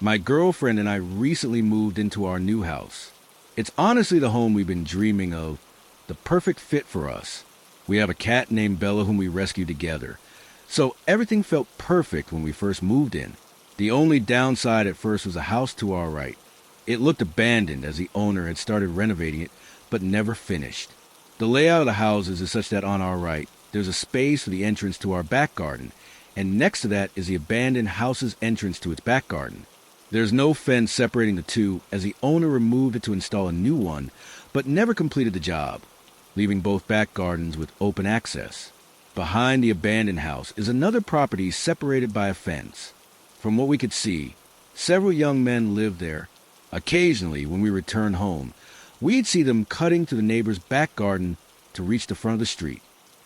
My girlfriend and I recently moved into our new house. It's honestly the home we've been dreaming of, the perfect fit for us. We have a cat named Bella whom we rescued together. So everything felt perfect when we first moved in. The only downside at first was a house to our right. It looked abandoned as the owner had started renovating it, but never finished. The layout of the houses is such that on our right, there's a space for the entrance to our back garden, and next to that is the abandoned house's entrance to its back garden. There's no fence separating the two as the owner removed it to install a new one, but never completed the job, leaving both back gardens with open access. Behind the abandoned house is another property separated by a fence. From what we could see, several young men lived there. Occasionally, when we returned home, we'd see them cutting through the neighbor's back garden to reach the front of the street.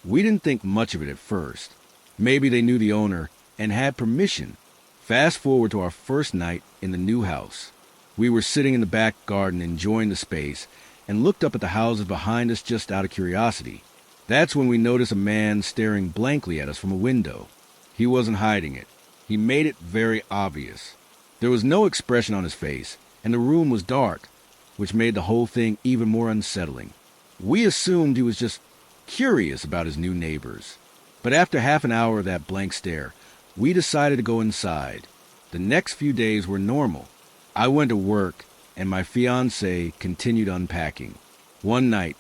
We didn't think much of it at first. Maybe they knew the owner and had permission. Fast forward to our first night in the new house. We were sitting in the back garden enjoying the space and looked up at the houses behind us just out of curiosity. That's when we noticed a man staring blankly at us from a window. He wasn't hiding it. He made it very obvious. There was no expression on his face, and the room was dark, which made the whole thing even more unsettling. We assumed he was just curious about his new neighbors. But after half an hour of that blank stare, we decided to go inside. The next few days were normal. I went to work, and my fiancée continued unpacking. One night,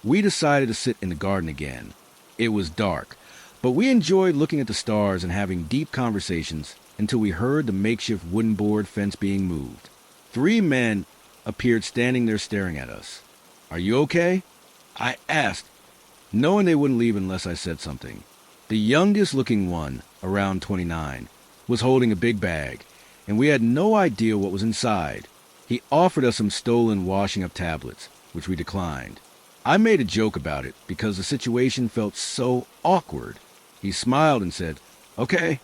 we decided to sit in the garden again. It was dark, but we enjoyed looking at the stars and having deep conversations until we heard the makeshift wooden board fence being moved. 3 men appeared standing there staring at us. "Are you okay?" I asked, knowing they wouldn't leave unless I said something. The youngest-looking one, around 29, was holding a big bag, and we had no idea what was inside. He offered us some stolen washing-up tablets, which we declined. I made a joke about it because the situation felt so awkward. He smiled and said, "Okay,"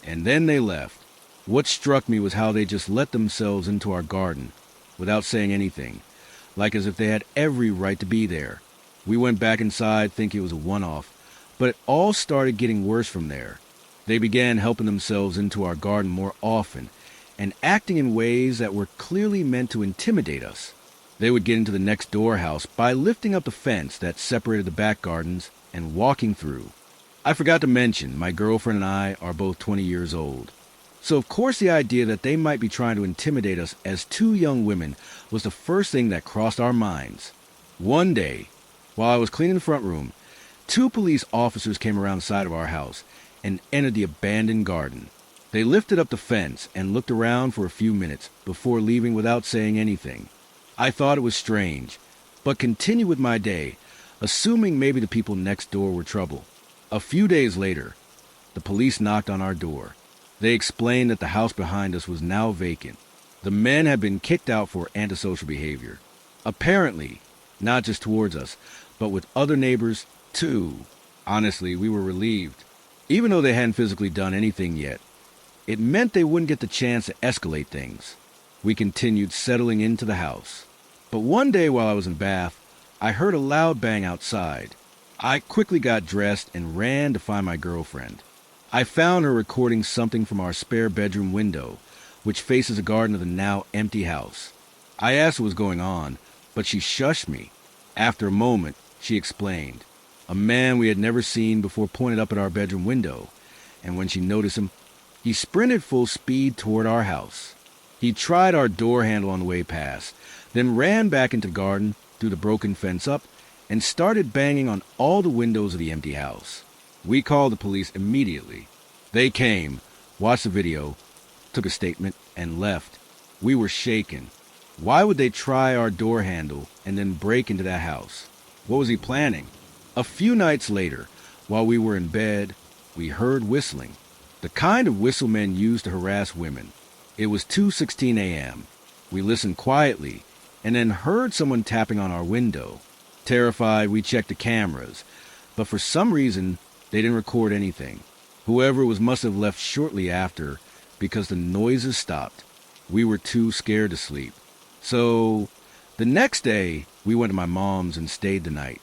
and then they left. What struck me was how they just let themselves into our garden without saying anything, like as if they had every right to be there. We went back inside thinking it was a one-off, but it all started getting worse from there. They began helping themselves into our garden more often and acting in ways that were clearly meant to intimidate us. They would get into the next door house by lifting up the fence that separated the back gardens and walking through. I forgot to mention, my girlfriend and I are both 20 years old. So of course the idea that they might be trying to intimidate us as 2 young women was the first thing that crossed our minds. One day, while I was cleaning the front room, 2 police officers came around the side of our house and entered the abandoned garden. They lifted up the fence and looked around for a few minutes before leaving without saying anything. I thought it was strange, but continued with my day, assuming maybe the people next door were trouble. A few days later, the police knocked on our door. They explained that the house behind us was now vacant. The men had been kicked out for antisocial behavior. Apparently, not just towards us, but with other neighbors too. Honestly, we were relieved. Even though they hadn't physically done anything yet, it meant they wouldn't get the chance to escalate things. We continued settling into the house. But one day while I was in bath, I heard a loud bang outside. I quickly got dressed and ran to find my girlfriend. I found her recording something from our spare bedroom window, which faces the garden of the now empty house. I asked what was going on, but she shushed me. After a moment, she explained. A man we had never seen before pointed up at our bedroom window, and when she noticed him, he sprinted full speed toward our house. He tried our door handle on the way past, then ran back into the garden, threw the broken fence up, and started banging on all the windows of the empty house. We called the police immediately. They came, watched the video, took a statement, and left. We were shaken. Why would they try our door handle and then break into that house? What was he planning? A few nights later, while we were in bed, we heard whistling. The kind of whistle men use to harass women. It was 2:16 a.m. We listened quietly and then heard someone tapping on our window. Terrified, we checked the cameras, but for some reason, they didn't record anything. Whoever it was must have left shortly after because the noises stopped. We were too scared to sleep. So, the next day, we went to my mom's and stayed the night.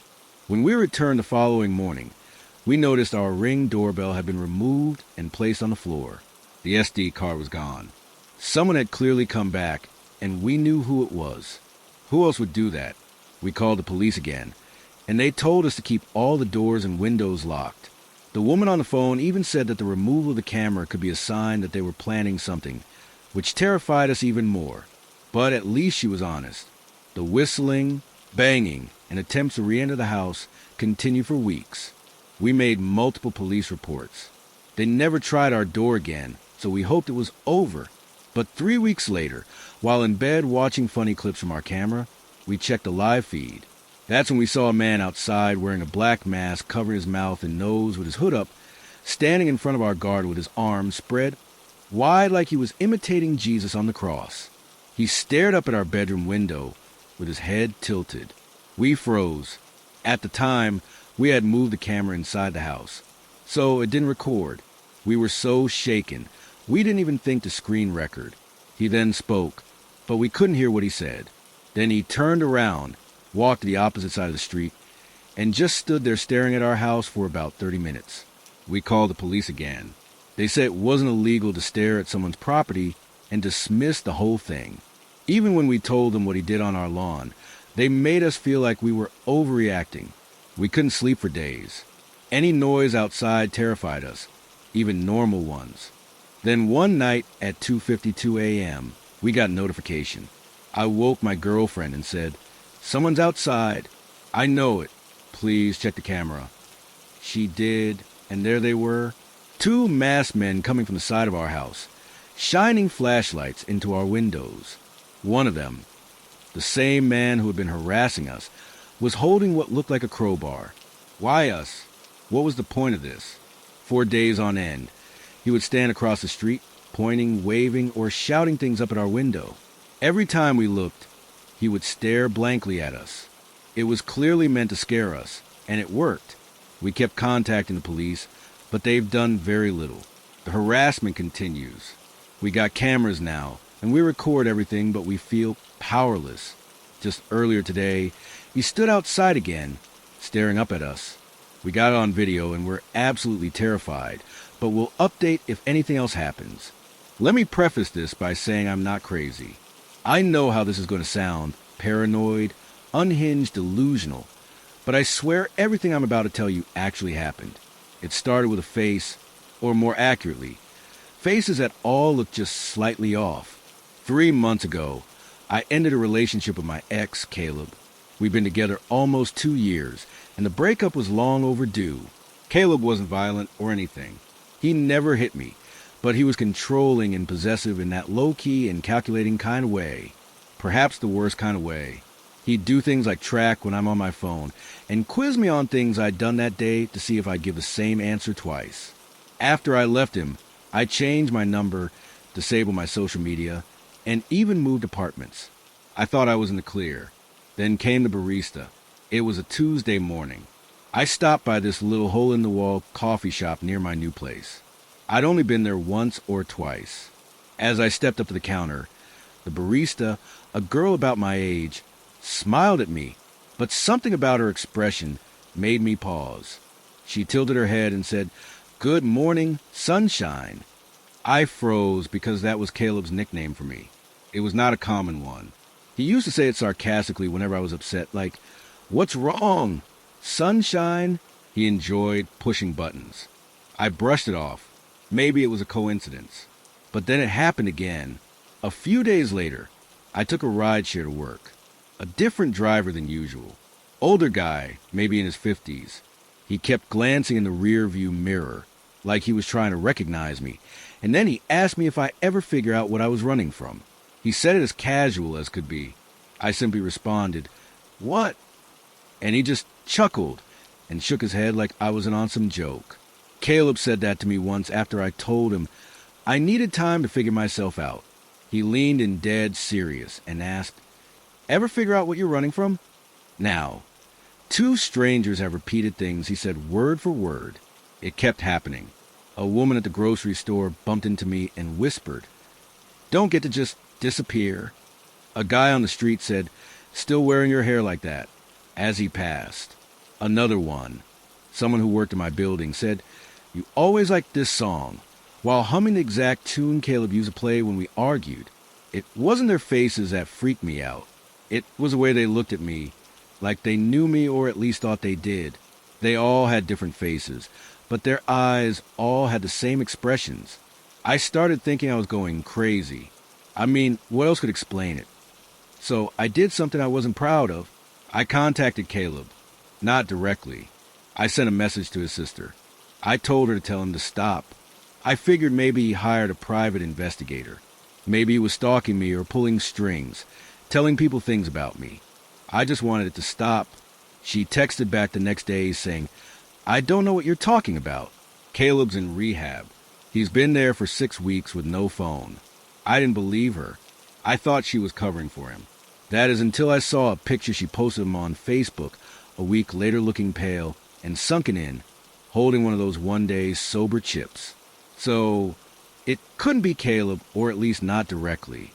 When we returned the following morning, we noticed our Ring doorbell had been removed and placed on the floor. The SD card was gone. Someone had clearly come back, and we knew who it was. Who else would do that? We called the police again, and they told us to keep all the doors and windows locked. The woman on the phone even said that the removal of the camera could be a sign that they were planning something, which terrified us even more. But at least she was honest. The whistling, banging, and attempts to re-enter the house continued for weeks. We made multiple police reports. They never tried our door again, so we hoped it was over. But 3 weeks later, while in bed watching funny clips from our camera, we checked the live feed. That's when we saw a man outside wearing a black mask covering his mouth and nose with his hood up, standing in front of our garden with his arms spread wide like he was imitating Jesus on the cross. He stared up at our bedroom window with his head tilted. We froze. At the time, we had moved the camera inside the house, so it didn't record. We were so shaken, we didn't even think to screen record. He then spoke, but we couldn't hear what he said. Then he turned around, walked to the opposite side of the street, and just stood there staring at our house for about 30 minutes. We called the police again. They said it wasn't illegal to stare at someone's property and dismissed the whole thing. Even when we told them what he did on our lawn, they made us feel like we were overreacting. We couldn't sleep for days. Any noise outside terrified us, even normal ones. Then one night at 2:52 a.m., we got notification. I woke my girlfriend and said, "Someone's outside. I know it. Please check the camera." She did, and there they were, 2 masked men coming from the side of our house, shining flashlights into our windows. One of them, the same man who had been harassing us, was holding what looked like a crowbar. Why us? What was the point of this? For days on end, he would stand across the street, pointing, waving, or shouting things up at our window. Every time we looked, he would stare blankly at us. It was clearly meant to scare us, and it worked. We kept contacting the police, but they've done very little. The harassment continues. We got cameras now, and we record everything, but we feel powerless. Just earlier today, he stood outside again, staring up at us. We got it on video, and we're absolutely terrified, but we'll update if anything else happens. Let me preface this by saying I'm not crazy. I know how this is going to sound, paranoid, unhinged, delusional, but I swear everything I'm about to tell you actually happened. It started with a face, or more accurately, faces that all look just slightly off. 3 months ago, I ended a relationship with my ex, Caleb. We'd been together almost 2 years, and the breakup was long overdue. Caleb wasn't violent or anything. He never hit me, but he was controlling and possessive in that low-key and calculating kind of way. Perhaps the worst kind of way. He'd do things like track when I'm on my phone and quiz me on things I'd done that day to see if I'd give the same answer twice. After I left him, I changed my number, disabled my social media, and even moved apartments. I thought I was in the clear. Then came the barista. It was a Tuesday morning. I stopped by this little hole-in-the-wall coffee shop near my new place. I'd only been there once or twice. As I stepped up to the counter, the barista, a girl about my age, smiled at me, but something about her expression made me pause. She tilted her head and said, "Good morning, sunshine." I froze because that was Caleb's nickname for me. It was not a common one. He used to say it sarcastically whenever I was upset, like, "What's wrong? Sunshine?" He enjoyed pushing buttons. I brushed it off. Maybe it was a coincidence. But then it happened again. A few days later, I took a rideshare to work. A different driver than usual. Older guy, maybe in his 50s. He kept glancing in the rear view mirror, like he was trying to recognize me, and then he asked me if I ever figure out what I was running from. He said it as casual as could be. I simply responded, "What?" And he just chuckled and shook his head like I was in on some joke. Caleb said that to me once after I told him I needed time to figure myself out. He leaned in dead serious and asked, "Ever figure out what you're running from?" Now, 2 strangers have repeated things he said word for word. It kept happening. A woman at the grocery store bumped into me and whispered, "Don't get to just disappear." A guy on the street said, "Still wearing your hair like that," as he passed. Another one, someone who worked in my building, said, "You always like this song. while humming the exact tune Caleb used to play when we argued. It wasn't their faces that freaked me out. It was the way they looked at me, like they knew me or at least thought they did. They all had different faces, but their eyes all had the same expressions. I started thinking I was going crazy. I mean, what else could explain it? So I did something I wasn't proud of. I contacted Caleb. Not directly. I sent a message to his sister. I told her to tell him to stop. I figured maybe he hired a private investigator. Maybe he was stalking me or pulling strings, telling people things about me. I just wanted it to stop. She texted back the next day saying, "I don't know what you're talking about. Caleb's in rehab. He's been there for 6 weeks with no phone." I didn't believe her. I thought she was covering for him. That is until I saw a picture she posted him on Facebook a week later, looking pale and sunken in, holding one of those one-day sober chips. So it couldn't be Caleb, or at least not directly.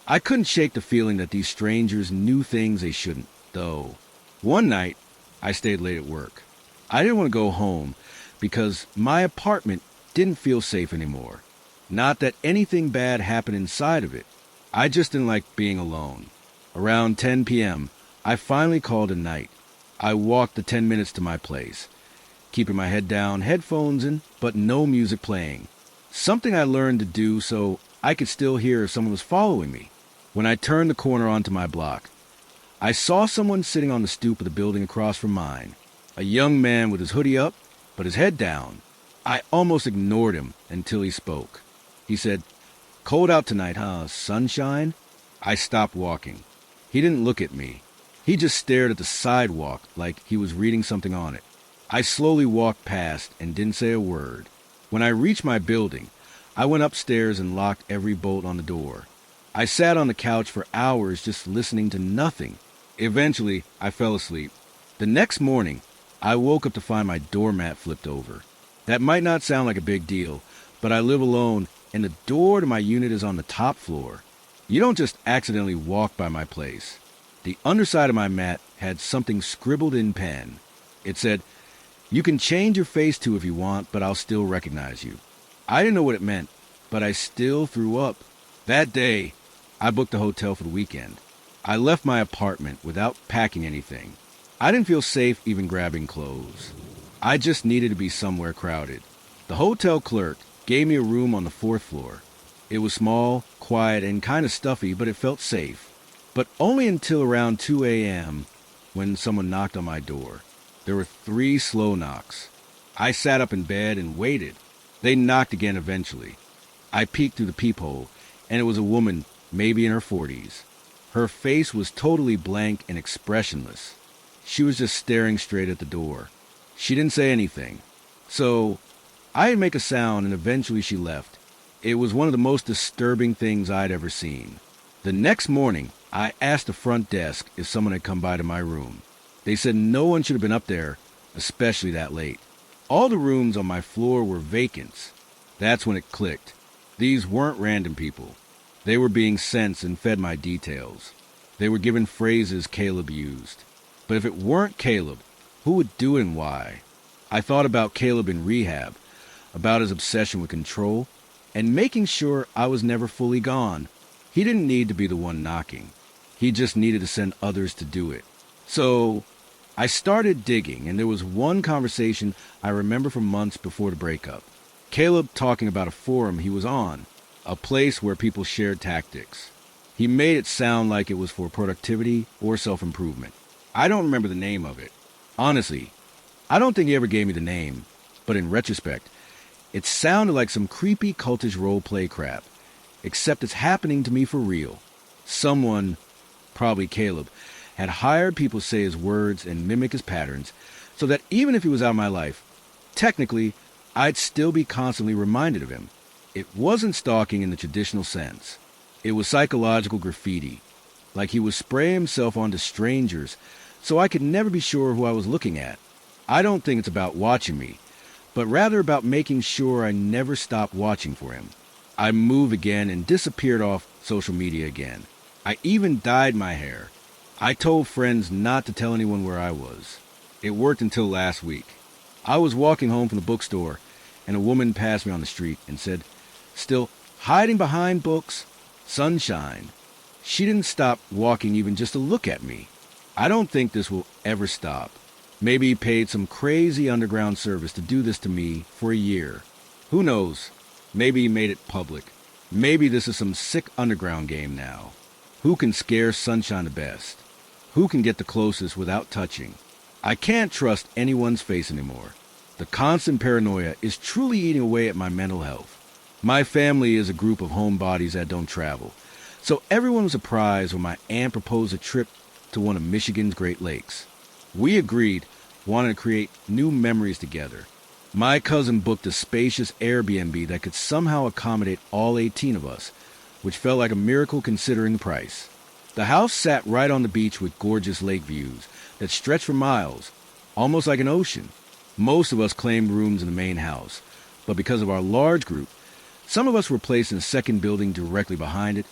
I couldn't shake the feeling that these strangers knew things they shouldn't, though. One night, I stayed late at work. I didn't want to go home because my apartment didn't feel safe anymore. Not that anything bad happened inside of it. I just didn't like being alone. Around 10 p.m., I finally called a night. I walked the 10 minutes to my place, keeping my head down, headphones in, but no music playing. Something I learned to do so I could still hear if someone was following me. When I turned the corner onto my block, I saw someone sitting on the stoop of the building across from mine. A young man with his hoodie up, but his head down. I almost ignored him until he spoke. He said, "Cold out tonight, huh? Sunshine?" I stopped walking. He didn't look at me. He just stared at the sidewalk like he was reading something on it. I slowly walked past and didn't say a word. When I reached my building, I went upstairs and locked every bolt on the door. I sat on the couch for hours just listening to nothing. Eventually, I fell asleep. The next morning, I woke up to find my doormat flipped over. That might not sound like a big deal, but I live alone and the door to my unit is on the top floor. You don't just accidentally walk by my place. The underside of my mat had something scribbled in pen. It said, "You can change your face too if you want, but I'll still recognize you." I didn't know what it meant, but I still threw up. That day, I booked a hotel for the weekend. I left my apartment without packing anything. I didn't feel safe even grabbing clothes. I just needed to be somewhere crowded. The hotel clerk gave me a room on the 4th floor. It was small, quiet, and kind of stuffy, but it felt safe. But only until around 2 a.m. when someone knocked on my door. There were 3 slow knocks. I sat up in bed and waited. They knocked again eventually. I peeked through the peephole, and it was a woman, maybe in her 40s. Her face was totally blank and expressionless. She was just staring straight at the door. She didn't say anything. So I didn't make a sound, and eventually she left. It was one of the most disturbing things I'd ever seen. The next morning, I asked the front desk if someone had come by to my room. They said no one should have been up there, especially that late. All the rooms on my floor were vacant. That's when it clicked. These weren't random people. They were being sensed and fed my details. They were given phrases Caleb used. But if it weren't Caleb, who would do it and why? I thought about Caleb in rehab, about his obsession with control, and making sure I was never fully gone. He didn't need to be the one knocking. He just needed to send others to do it. So I started digging, and there was one conversation I remember from months before the breakup. Caleb talking about a forum he was on, a place where people shared tactics. He made it sound like it was for productivity or self-improvement. I don't remember the name of it. Honestly, I don't think he ever gave me the name, but in retrospect, it sounded like some creepy cultish role-play crap, except it's happening to me for real. Someone, probably Caleb, had hired people to say his words and mimic his patterns, so that even if he was out of my life, technically, I'd still be constantly reminded of him. It wasn't stalking in the traditional sense. It was psychological graffiti, like he would spray himself onto strangers, so I could never be sure who I was looking at. I don't think it's about watching me, but rather about making sure I never stopped watching for him. I moved again and disappeared off social media again. I even dyed my hair. I told friends not to tell anyone where I was. It worked until last week. I was walking home from the bookstore, and a woman passed me on the street and said, Still, hiding behind books, sunshine, she didn't stop walking even just to look at me. I don't think this will ever stop. Maybe he paid some crazy underground service to do this to me for a year. Who knows? Maybe he made it public. Maybe this is some sick underground game now. Who can scare sunshine the best? Who can get the closest without touching? I can't trust anyone's face anymore. The constant paranoia is truly eating away at my mental health. My family is a group of homebodies that don't travel, so everyone was surprised when my aunt proposed a trip to one of Michigan's Great Lakes. We agreed, wanting to create new memories together. My cousin booked a spacious Airbnb that could somehow accommodate all 18 of us, which felt like a miracle considering the price. The house sat right on the beach with gorgeous lake views that stretched for miles, almost like an ocean. Most of us claimed rooms in the main house, but because of our large group, some of us were placed in a second building directly behind it,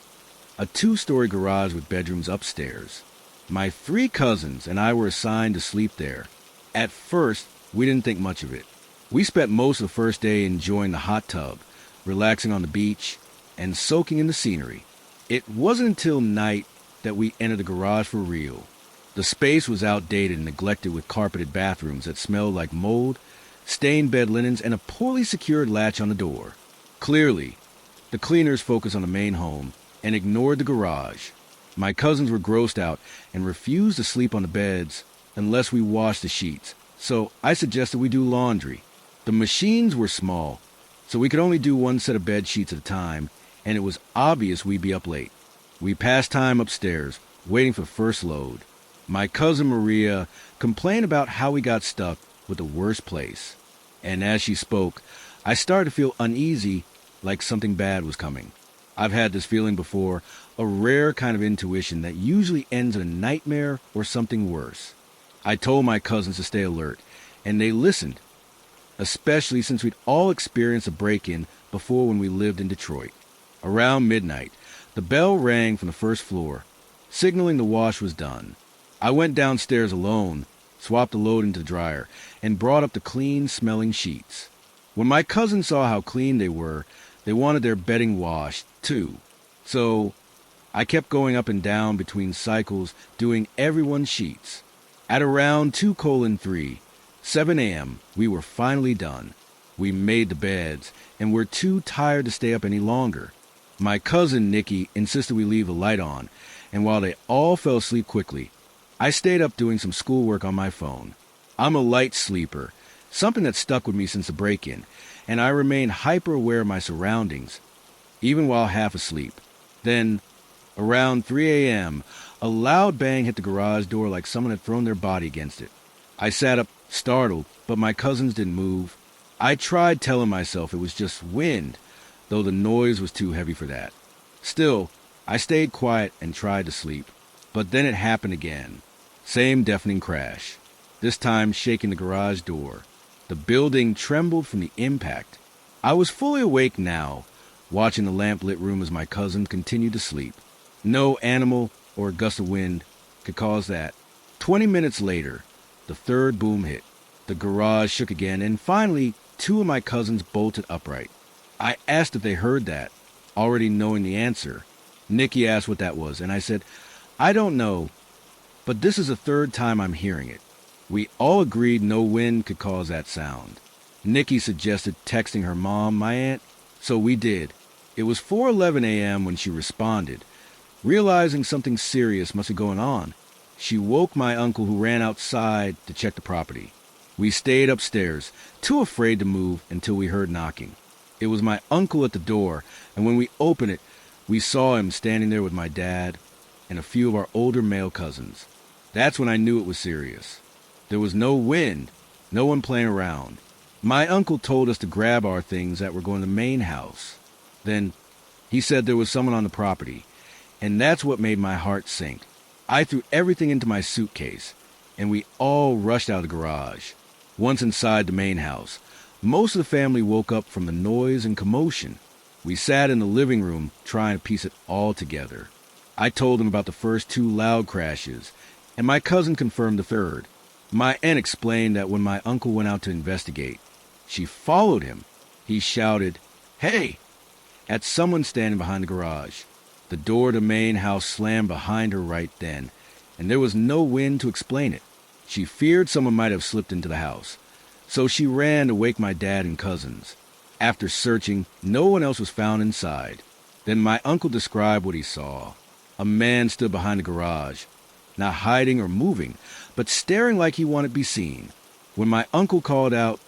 a 2-story garage with bedrooms upstairs. My 3 cousins and I were assigned to sleep there. At first, we didn't think much of it. We spent most of the first day enjoying the hot tub, relaxing on the beach, and soaking in the scenery. It wasn't until night that we entered the garage for real. The space was outdated and neglected, with carpeted bathrooms that smelled like mold, stained bed linens, and a poorly secured latch on the door. Clearly, the cleaners focused on the main home and ignored the garage. My cousins were grossed out and refused to sleep on the beds unless we washed the sheets, so I suggested we do laundry. The machines were small, so we could only do one set of bed sheets at a time, and it was obvious we'd be up late. We passed time upstairs, waiting for first load. My cousin Maria complained about how we got stuck with the worst place. And as she spoke, I started to feel uneasy, like something bad was coming. I've had this feeling before, a rare kind of intuition that usually ends in a nightmare or something worse. I told my cousins to stay alert, and they listened, especially since we'd all experienced a break-in before when we lived in Detroit. Around midnight, the bell rang from the first floor, signaling the wash was done. I went downstairs alone, swapped the load into the dryer, and brought up the clean-smelling sheets. When my cousins saw how clean they were, they wanted their bedding washed, too. So I kept going up and down between cycles, doing everyone's sheets. At around 2:03, 7 a.m., we were finally done. We made the beds, and were too tired to stay up any longer. My cousin Nikki insisted we leave the light on, and while they all fell asleep quickly, I stayed up doing some schoolwork on my phone. I'm a light sleeper, something that stuck with me since the break-in, and I remain hyper-aware of my surroundings, even while half asleep. Then, around 3 a.m., a loud bang hit the garage door like someone had thrown their body against it. I sat up, startled, but my cousins didn't move. I tried telling myself it was just wind, though the noise was too heavy for that. Still, I stayed quiet and tried to sleep. But then it happened again. Same deafening crash, this time shaking the garage door. The building trembled from the impact. I was fully awake now, watching the lamp-lit room as my cousin continued to sleep. No animal or a gust of wind could cause that. 20 minutes later, the third boom hit. The garage shook again, and finally, 2 of my cousins bolted upright. I asked if they heard that, already knowing the answer. Nikki asked what that was, and I said, I don't know, but this is the 3rd time I'm hearing it. We all agreed no wind could cause that sound. Nikki suggested texting her mom, my aunt, so we did. It was 4:11 a.m. when she responded. Realizing something serious must be going on, she woke my uncle, who ran outside to check the property. We stayed upstairs, too afraid to move until we heard knocking. It was my uncle at the door, and when we opened it, we saw him standing there with my dad and a few of our older male cousins. That's when I knew it was serious. There was no wind, no one playing around. My uncle told us to grab our things that were going to the main house. Then he said there was someone on the property, and that's what made my heart sink. I threw everything into my suitcase, and we all rushed out of the garage. Once inside the main house, most of the family woke up from the noise and commotion. We sat in the living room trying to piece it all together. I told them about the first 2 loud crashes, and my cousin confirmed the 3rd. My aunt explained that when my uncle went out to investigate, she followed him. He shouted, "Hey, at someone standing behind the garage. The door to the main house slammed behind her right then, and there was no wind to explain it. She feared someone might have slipped into the house, so she ran to wake my dad and cousins. After searching, no one else was found inside. Then my uncle described what he saw. A man stood behind the garage, not hiding or moving, but staring like he wanted to be seen. When my uncle called out,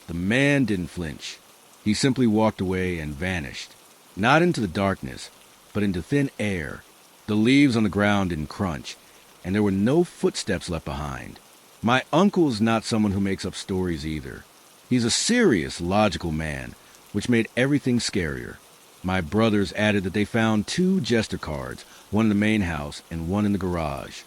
the man didn't flinch. He simply walked away and vanished, not into the darkness, but into thin air. The leaves on the ground didn't crunch, and there were no footsteps left behind. My uncle is not someone who makes up stories either. He's a serious, logical man, which made everything scarier. My brothers added that they found 2 jester cards, one in the main house and one in the garage.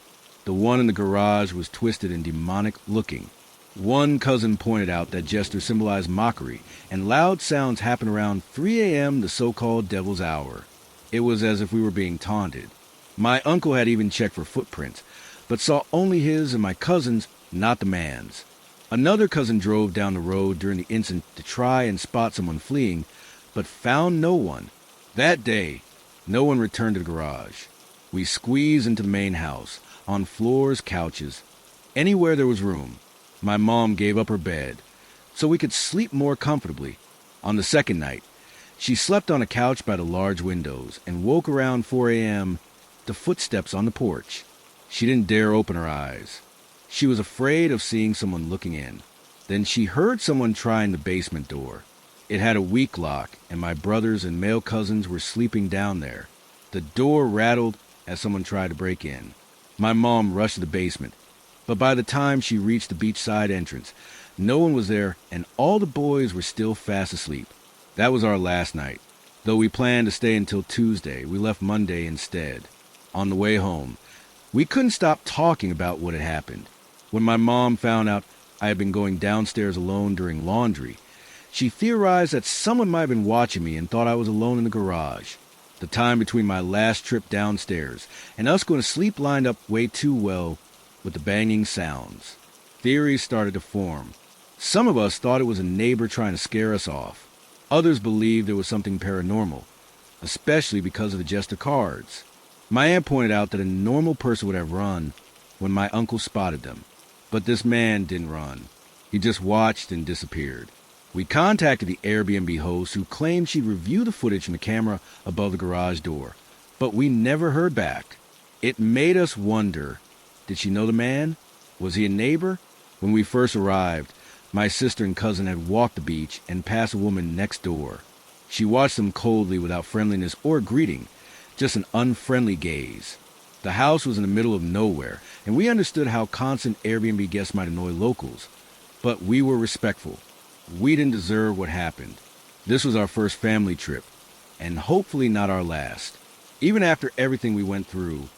The one in the garage was twisted and demonic looking. One cousin pointed out that jesters symbolize mockery, and loud sounds happen around 3 a.m., the so-called devil's hour. It was as if we were being taunted. My uncle had even checked for footprints, but saw only his and my cousin's, not the man's. Another cousin drove down the road during the incident to try and spot someone fleeing, but found no one. That day, no one returned to the garage. We squeezed into the main house, on floors, couches, anywhere there was room. My mom gave up her bed, so we could sleep more comfortably. On the second night, she slept on a couch by the large windows and woke around 4 a.m. to footsteps on the porch. She didn't dare open her eyes. She was afraid of seeing someone looking in. Then she heard someone trying the basement door. It had a weak lock, and my brothers and male cousins were sleeping down there. The door rattled as someone tried to break in. My mom rushed to the basement, but by the time she reached the beachside entrance, no one was there, and all the boys were still fast asleep. That was our last night. Though we planned to stay until Tuesday, we left Monday instead. On the way home, we couldn't stop talking about what had happened. When my mom found out I had been going downstairs alone during laundry, she theorized that someone might have been watching me and thought I was alone in the garage. The time between my last trip downstairs and us going to sleep lined up way too well with the banging sounds. Theories started to form. Some of us thought it was a neighbor trying to scare us off. Others believed there was something paranormal, especially because of the jester cards. My aunt pointed out that a normal person would have run when my uncle spotted them. But this man didn't run. He just watched and disappeared. We contacted the Airbnb host, who claimed she'd review the footage from the camera above the garage door, but we never heard back. It made us wonder, did she know the man? Was he a neighbor? When we first arrived, my sister and cousin had walked the beach and passed a woman next door. She watched them coldly without friendliness or greeting, just an unfriendly gaze. The house was in the middle of nowhere, and we understood how constant Airbnb guests might annoy locals, but we were respectful. We didn't deserve what happened. This was our first family trip, and hopefully not our last. Even after everything we went through,